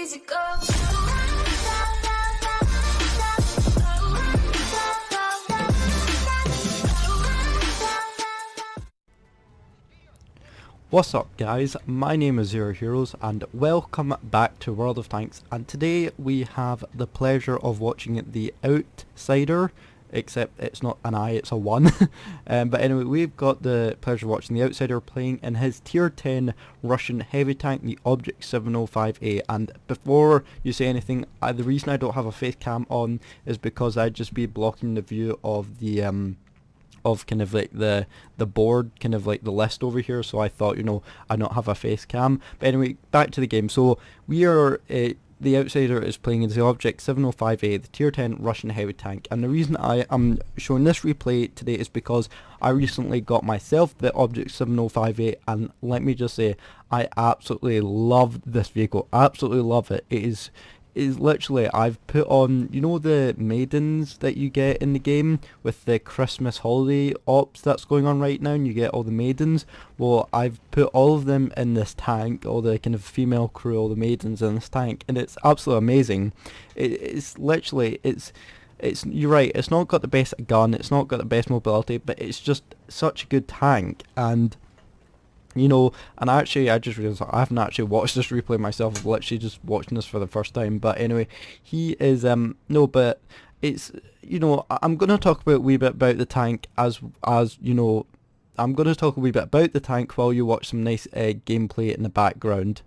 easy go. What's up guys, my name is Zero Heroes and welcome back to World of Tanks, and today we have the pleasure of watching the Outsider, except it's not an I, it's a 1. But anyway, we've got the pleasure of watching the Outsider playing in his tier 10 Russian heavy tank, the Obj 705A. And before you say anything, the reason I don't have a face cam on is because I'd just be blocking the view of the of kind of like the board, kind of like the list over here, so I thought, you know, I don't have a face cam. But anyway, back to the game. So we are the Outsider is playing as the Obj 705A, the tier 10 Russian heavy tank, and the reason I am showing this replay today is because I recently got myself the Obj 705A, and let me just say, I absolutely love this vehicle, absolutely love it. It is literally, I've put on, you know, the maidens that you get in the game with the Christmas holiday ops that's going on right now, and you get all the maidens. Well, I've put all of them in this tank, all the kind of female crew, all the maidens in this tank, and it's absolutely amazing. It's literally, it's you're right, it's not got the best gun, it's not got the best mobility, but it's just such a good tank. And you know, and I just realised I haven't actually watched this replay myself. I'm literally just watching this for the first time. But anyway, he is no, but it's, you know, I'm gonna talk about a wee bit about the tank as you know, I'm gonna talk a wee bit about the tank while you watch some nice gameplay in the background.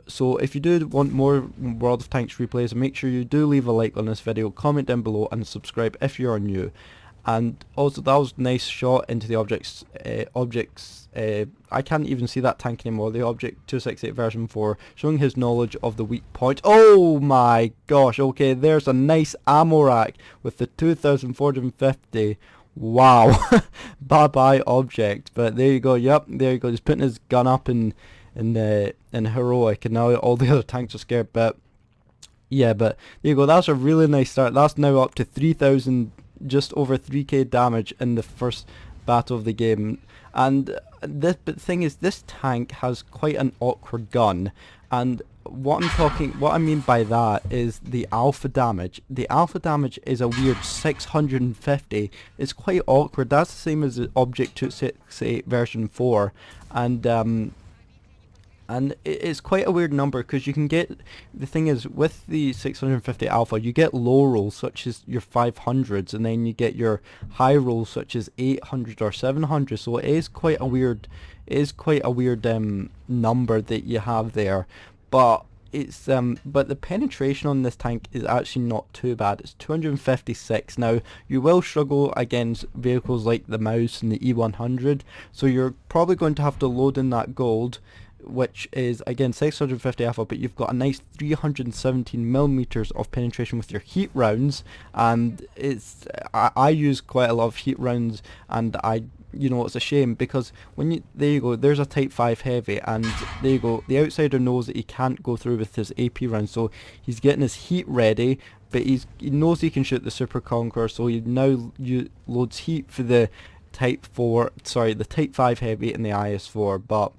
So if you do want more World of Tanks replays, make sure you do leave a like on this video, comment down below, and subscribe if you are new. And also, that was a nice shot into the objects. I can't even see that tank anymore. The Object 268 version 4, showing his knowledge of the weak point. Oh my gosh! Okay, there's a nice ammo rack with the 2,450. Wow, bye bye Object. But there you go. Yep, there you go. He's putting his gun up in heroic, and now all the other tanks are scared. But yeah, but there you go. That's a really nice start. That's now up to 3,000. Just over 3k damage in the first battle of the game. And but the thing is, this tank has quite an awkward gun, and what I mean by that is the alpha damage. The alpha damage is a weird 650. It's quite awkward. That's the same as the Object 268 version 4, and it's quite a weird number, because you can get, the thing is, with the 650 alpha, you get low rolls such as your 500s, and then you get your high rolls such as 800 or 700. So it is quite a weird, number that you have there. But it's but the penetration on this tank is actually not too bad. It's 256. Now you will struggle against vehicles like the Mouse and the E100, so you're probably going to have to load in that gold, which is again 650 alpha, but you've got a nice 317 millimeters of penetration with your heat rounds. And it's I use quite a lot of heat rounds, and you know, it's a shame because when you, there you go, there's a type 5 heavy, and there you go, the Outsider knows that he can't go through with his AP rounds, so he's getting his heat ready, but he knows he can shoot the Super Conqueror, so he now loads heat for the type 5 heavy and the IS4. But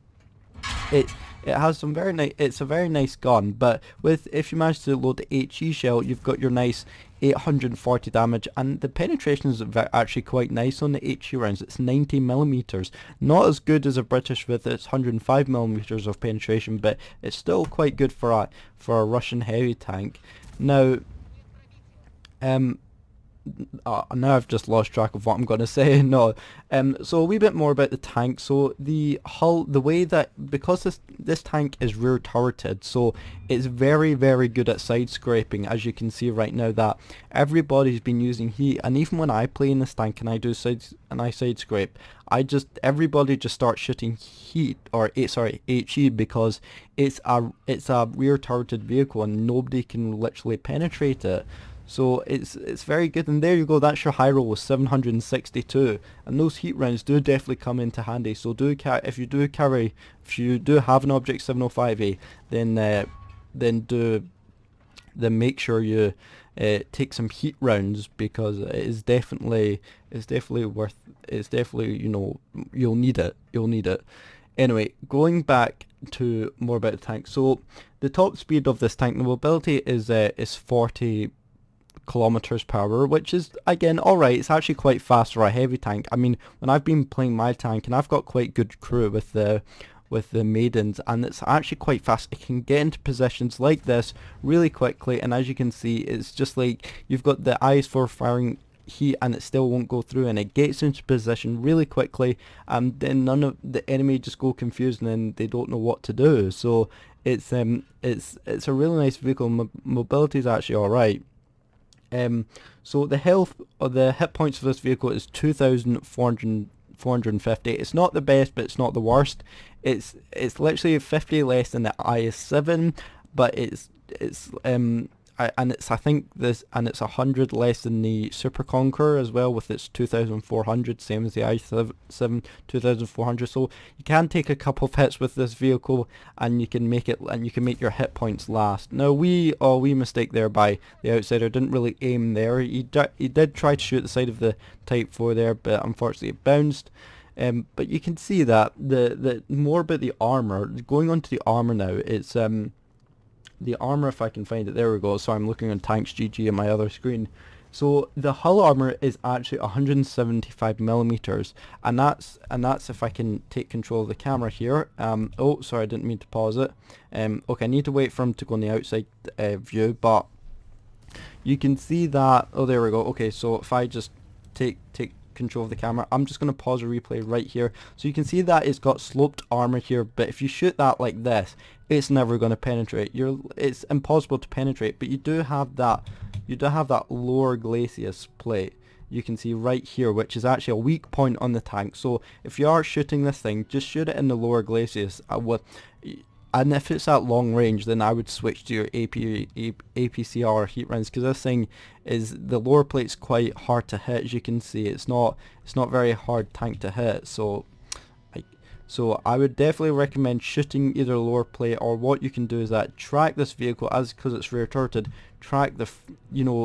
it has some very nice, it's a very nice gun, but if you manage to load the HE shell, you've got your nice 840 damage, and the penetration is actually quite nice on the HE rounds. It's 90 millimeters, not as good as a British with its 105 millimeters of penetration, but it's still quite good for a Russian heavy tank. Now now I've just lost track of what I'm going to say. No, so a wee bit more about the tank. So the hull, the way that, because this tank is rear turreted, so it's very, very good at side scraping. As you can see right now, that everybody's been using heat, and even when I play in this tank and I do side scrape, everybody just starts shooting heat, or HE, because it's a rear turreted vehicle and nobody can literally penetrate it. So it's very good. And there you go, that's your high roll with 762, and those heat rounds do definitely come into handy. So if you do have an Object 705A, then make sure you take some heat rounds, because it's definitely worth, you know, you'll need it. Anyway, going back to more about the tank. So the top speed of this tank, the mobility is 40 kilometers per hour, which is again alright. It's actually quite fast for a heavy tank. I mean, when I've been playing my tank, and I've got quite good crew with the maidens, and it's actually quite fast. It can get into positions like this really quickly, and as you can see, it's just like you've got the eyes for firing heat and it still won't go through, and it gets into position really quickly, and then none of the enemy just go confused and then they don't know what to do. So it's a really nice vehicle. Mobility is actually alright. So the health or the hit points of this vehicle is 2,450. It's not the best, but it's not the worst. It's literally 50 less than the IS-7, but it's I think this, and it's 100 less than the Super Conqueror as well, with its 2,400, same as the i7 2,400. So you can take a couple of hits with this vehicle, and you can make your hit points last. Now we mistake there by the outsider. Didn't really aim there. He did try to shoot the side of the Type 4 there, but unfortunately it bounced. But you can see that the more about the armor. Going on to the armor now, it's the armor, if I can find it, there we go. So I'm looking on Tanks GG on my other screen. So the hull armor is actually 175 millimeters, and that's if I can take control of the camera here. Oh, sorry, I didn't mean to pause it. Okay, I need to wait for him to go on the outside view, but you can see that. Oh, there we go. Okay, so if I just take control of the camera, I'm just going to pause a replay right here, so you can see that it's got sloped armor here, but if you shoot that like this, it's never going to penetrate. It's impossible to penetrate, but you do have that lower glacis plate, you can see right here, which is actually a weak point on the tank. So if you are shooting this thing, just shoot it in the lower glacis. And if it's at long range, then I would switch to your APCR heat rounds, because this thing is, the lower plate's quite hard to hit. As you can see, it's not very hard tank to hit. So I would definitely recommend shooting either lower plate, or what you can do is that track this vehicle, because it's rear turreted, track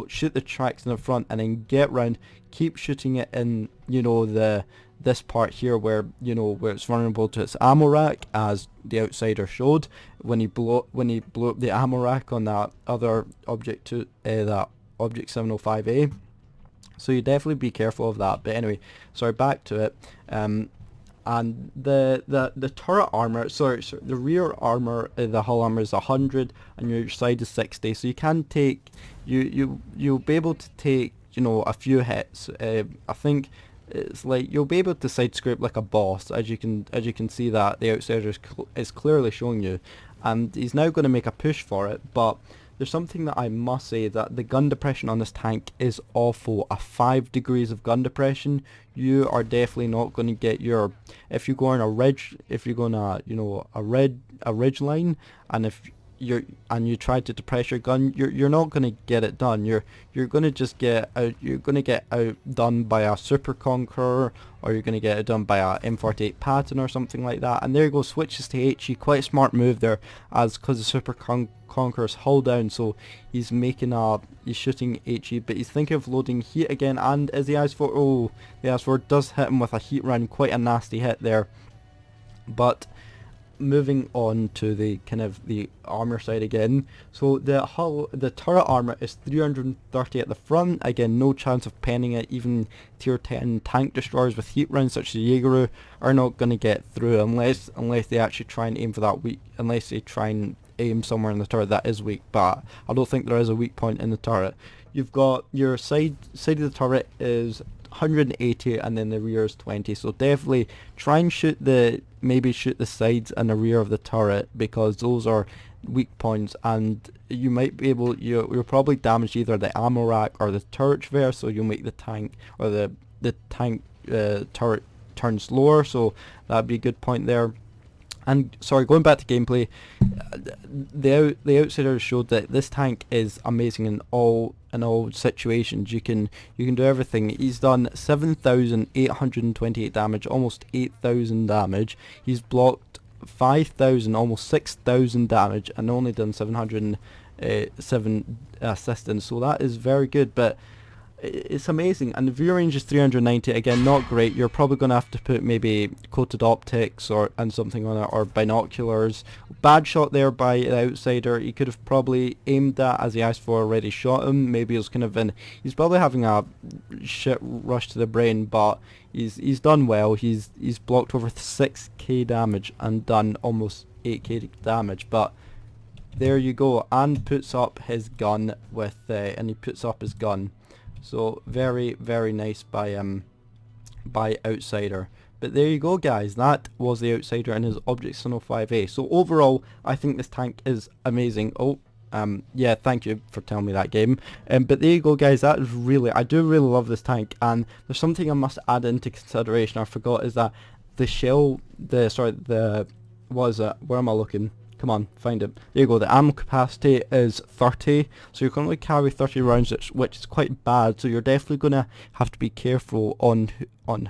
shoot the tracks in the front, and then get round, keep shooting it in this part here where it's vulnerable to its ammo rack, as the outsider showed when he blew up the ammo rack on that other object, that Obj 705A. So you definitely be careful of that. But anyway, sorry, back to it. And the turret armor, sorry, the rear armor, the hull armor is 100, and your side is 60. So you can take, you'll be able to take a few hits. I think it's like you'll be able to side scrape like a boss, as you can see that the outsider is clearly showing you, and he's now going to make a push for it. But there's something that I must say, that the gun depression on this tank is awful. 5 degrees of gun depression, you are definitely not going to get your, if you go on a ridge, if you go on a a ridge line, and you try to depress your gun, you're not going to get it done. You're going to just get outdone by a Super Conqueror, or you're going to get it done by a M48 Patton or something like that. And there you go, switches to HE. Quite a smart move there, because the Super Conqueror's hull down, so he's shooting HE, but he's thinking of loading heat again. And as the IS-4, oh, the IS-4 does hit him with a heat round, quite a nasty hit there. But moving on to the the armor side again, so the turret armor is 330 at the front. Again, no chance of penning it. Even tier 10 tank destroyers with heat rounds such as Jaeger are not going to get through unless they actually try and aim for that weak, unless they try and aim somewhere in the turret that is weak. But I don't think there is a weak point in the turret. You've got your side of the turret is 180, and then the rear is 20. So definitely try and shoot the sides and the rear of the turret, because those are weak points, and you might be able, you'll probably damage either the ammo rack or the turret traverse, so you'll make the tank, or the tank turret turn slower. So that'd be a good point there. And sorry, going back to gameplay, the outsider showed that this tank is amazing in all situations. You can do everything. He's done 7,828 damage, almost 8,000 damage. He's blocked 5,000, almost 6,000 damage, and only done 707 assistance. So that is very good. But it's amazing. And the view range is 390, again not great. You're probably going to have to put maybe coated optics and something on it, or binoculars. Bad shot there by the outsider. He could have probably aimed that, as the IS-4 already shot him. Maybe he was kind of he's probably having a shit rush to the brain, but he's done well. He's blocked over 6k damage and done almost 8k damage, but there you go. And puts up his gun and he puts up his gun. So very, very nice by outsider. But there you go, guys. That was the outsider and his Object 705A. So overall, I think this tank is amazing. Yeah, thank you for telling me that, game. But there you go, guys. That is really, I do really love this tank. And there's something I must add into consideration. I forgot, is that the shell, what is it? Where am I looking? Come on, find it. There you go. The ammo capacity is 30, so you can only carry 30 rounds, which is quite bad. So you're definitely gonna have to be careful on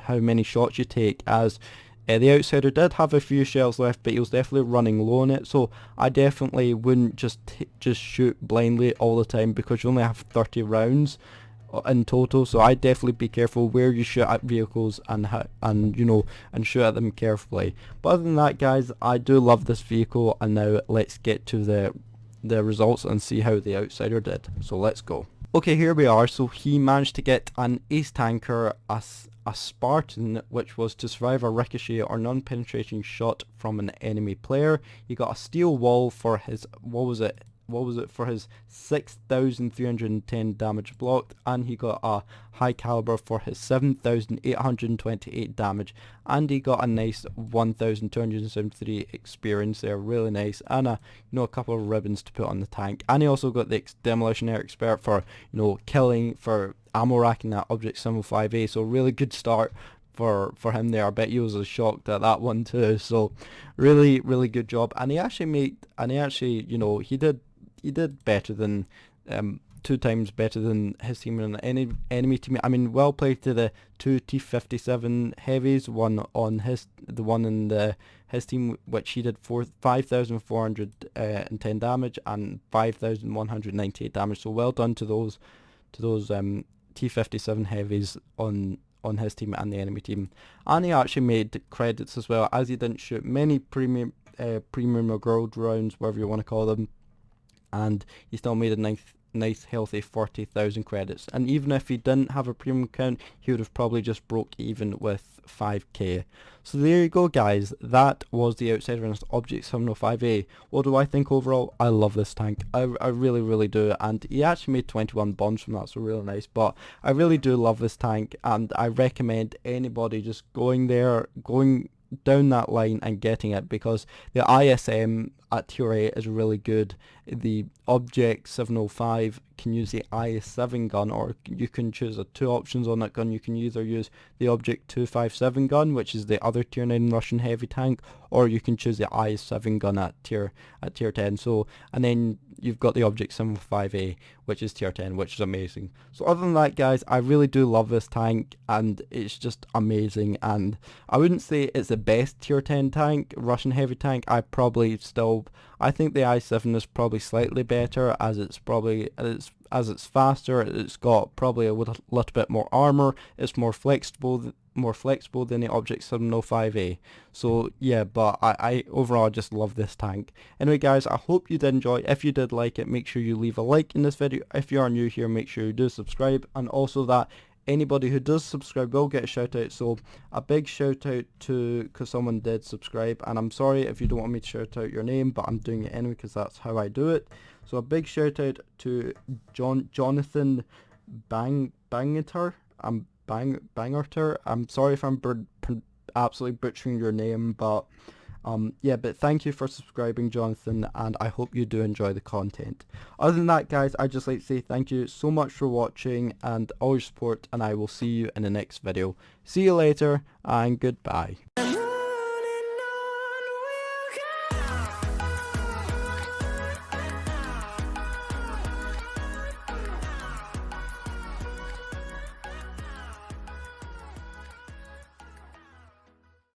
how many shots you take, as the outsider did have a few shells left, but he was definitely running low on it. So I definitely wouldn't just shoot blindly all the time, because you only have 30 rounds in total. So I definitely be careful where you shoot at vehicles and shoot at them carefully. But other than that, guys, I do love this vehicle, and now let's get to the results and see how the outsider did. So let's go. Okay, here we are. So he managed to get an ace tanker, a Spartan, which was to survive a ricochet or non-penetrating shot from an enemy player. He got a steel wall for his, for his 6,310 damage blocked, and he got a high caliber for his 7,828 damage, and he got a nice 1,273 experience there, really nice, and a couple of ribbons to put on the tank. And he also got the demolition air expert for killing, for ammo racking that Object 705A. So really good start for him there. I bet he was as shocked at that one too. So really, really good job. And he actually he did better than 2 times better than his team and any enemy team. I mean, well played to the 2 T57 heavies, the one in his team, which he did 5,410 damage and 5,198 damage. So well done to those T57 heavies on his team and the enemy team. And he actually made credits as well, as he didn't shoot many premium or gold rounds, whatever you want to call them, and he still made a nice healthy 40,000 credits. And even if he didn't have a premium account, he would have probably just broke even with 5k. So there you go, guys. That was the outsider and Object 705A. What do I think overall? I love this tank. I really, really do. And he actually made 21 bombs from that, so really nice. But I really do love this tank, and I recommend anybody just going down that line and getting it, because the ISM at tier 8 is really good. The Object 705 can use the IS-7 gun, or you can choose 2 options on that gun. You can either use the Object 257 gun, which is the other tier 9 Russian heavy tank, or you can choose the IS-7 gun at tier 10. So, and then you've got the Object 705A, which is tier 10, which is amazing. So other than that, guys, I really do love this tank, and it's just amazing. And I wouldn't say it's the best tier 10 tank, Russian heavy tank. I think the i7 is probably slightly better, as it's faster, it's got probably a little bit more armor, it's more flexible than the Object 705A. So yeah, but I overall just love this tank. Anyway, guys, I hope you did enjoy. If you did like it, make sure you leave a like in this video. If you are new here, make sure you do subscribe, and also that anybody who does subscribe will get a shout out. So a big shout out because someone did subscribe, and I'm sorry if you don't want me to shout out your name, but I'm doing it anyway because that's how I do it. So a big shout out to Jonathan Bangerter. I'm sorry if I'm absolutely butchering your name, but yeah, but thank you for subscribing, Jonathan, and I hope you do enjoy the content. Other than that, guys, I'd just like to say thank you so much for watching and all your support, and I will see you in the next video. See you later, and goodbye.